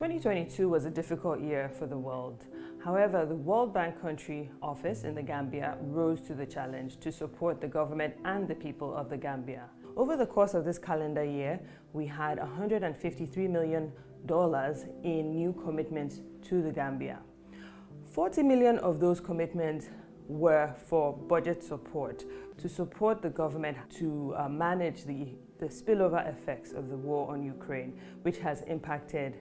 2022 was a difficult year for the world. However, the World Bank Country Office in the Gambia rose to the challenge to support the government and the people of the Gambia. Over the course of this calendar year, we had $153 million in new commitments to the Gambia. 40 million of those commitments were for budget support to support the government to manage the spillover effects of the war on Ukraine, which has impacted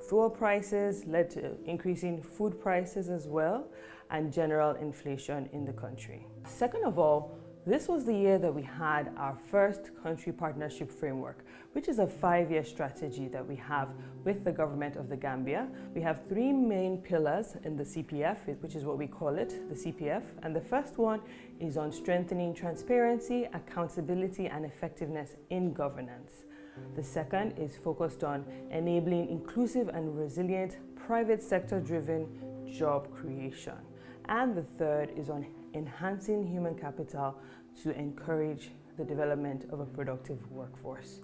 fuel prices, led to increasing food prices as well, and general inflation in the country. Second of all, this was the year that we had our first country partnership framework, which is a 5-year strategy that we have with the government of the Gambia. We have 3 main pillars in the CPF, which is what we call it, the CPF. And the first one is on strengthening transparency, accountability, and effectiveness in governance. The second is focused on enabling inclusive and resilient private sector-driven job creation. And the third is on enhancing human capital to encourage the development of a productive workforce.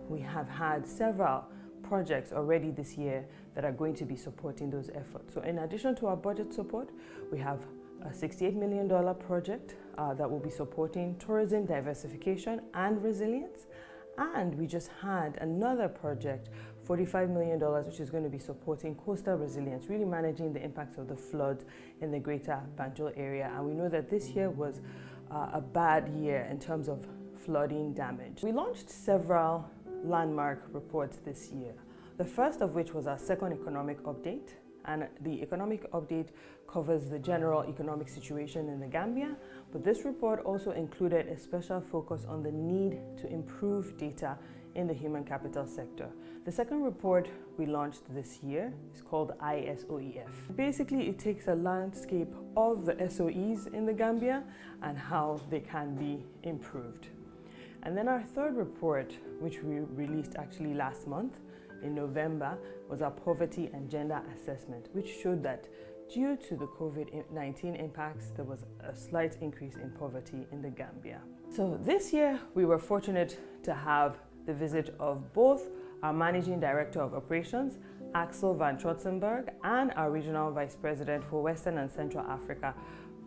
We have had several projects already this year that are going to be supporting those efforts. So in addition to our budget support, we have a $68 million project that will be supporting tourism diversification and resilience. And we just had another project, $45 million, which is going to be supporting coastal resilience, really managing the impacts of the floods in the greater Banjul area. And we know that this year was a bad year in terms of flooding damage. We launched several landmark reports this year. The first of which was our second economic update. And the economic update covers the general economic situation in the Gambia, but this report also included a special focus on the need to improve data in the human capital sector. The second report we launched this year is called ISOEF. Basically, it takes a landscape of the SOEs in the Gambia and how they can be improved. And then our third report, which we released actually last month, in November, was our poverty and gender assessment, which showed that due to the COVID-19 impacts, there was a slight increase in poverty in the Gambia. So this year, we were fortunate to have the visit of both our Managing Director of Operations, Axel van Trotzenberg, and our Regional Vice President for Western and Central Africa,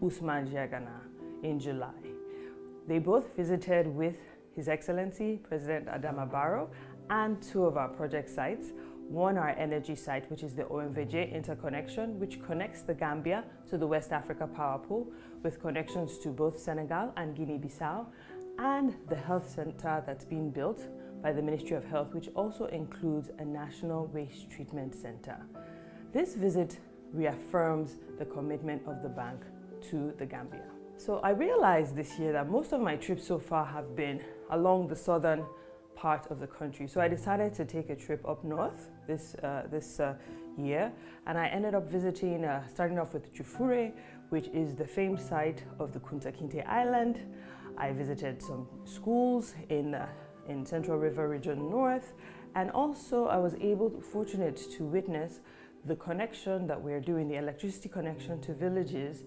Usman Jiagana, in July. They both visited with His Excellency, President Adama Barrow, and 2 of our project sites. One, our energy site, which is the OMVJ interconnection, which connects the Gambia to the West Africa power pool with connections to both Senegal and Guinea-Bissau, and the health center that's being built by the Ministry of Health, which also includes a national waste treatment center. This visit reaffirms the commitment of the bank to the Gambia. So I realized this year that most of my trips so far have been along the southern part of the country. So I decided to take a trip up north this year, and I ended up visiting, starting off with Jufure, which is the famed site of the Kunta Kinte Island. I visited some schools in Central River Region North, and also I was fortunate to witness the connection that we're doing, the electricity connection to villages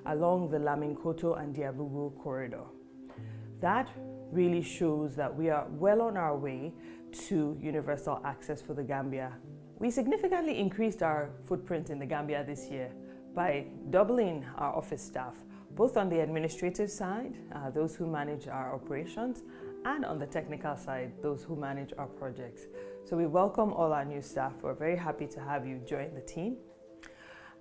along the Laminkoto and Diabugu corridor. That really shows that we are well on our way to universal access for the Gambia. We significantly increased our footprint in the Gambia this year by doubling our office staff, both on the administrative side, those who manage our operations, and on the technical side, those who manage our projects. So we welcome all our new staff. We're very happy to have you join the team.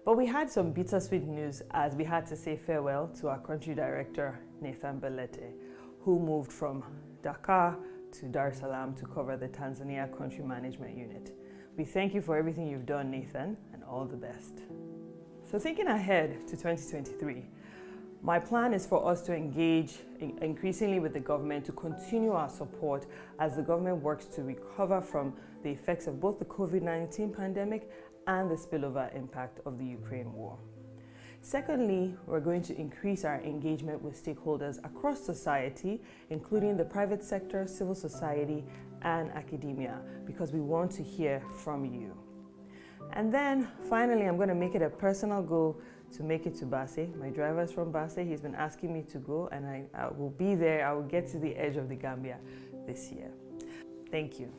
But we had some bittersweet news as we had to say farewell to our country director, Nathan Belete, who moved from Dakar to Dar es Salaam to cover the Tanzania Country Management Unit. We thank you for everything you've done, Nathan, and all the best. So thinking ahead to 2023, my plan is for us to engage increasingly with the government to continue our support as the government works to recover from the effects of both the COVID-19 pandemic and the spillover impact of the Ukraine war. Secondly, we're going to increase our engagement with stakeholders across society, including the private sector, civil society, and academia, because we want to hear from you. And then finally, I'm going to make it a personal goal to make it to Basse. My driver is from Basse. He's been asking me to go, and I will be there. I will get to the edge of the Gambia this year. Thank you.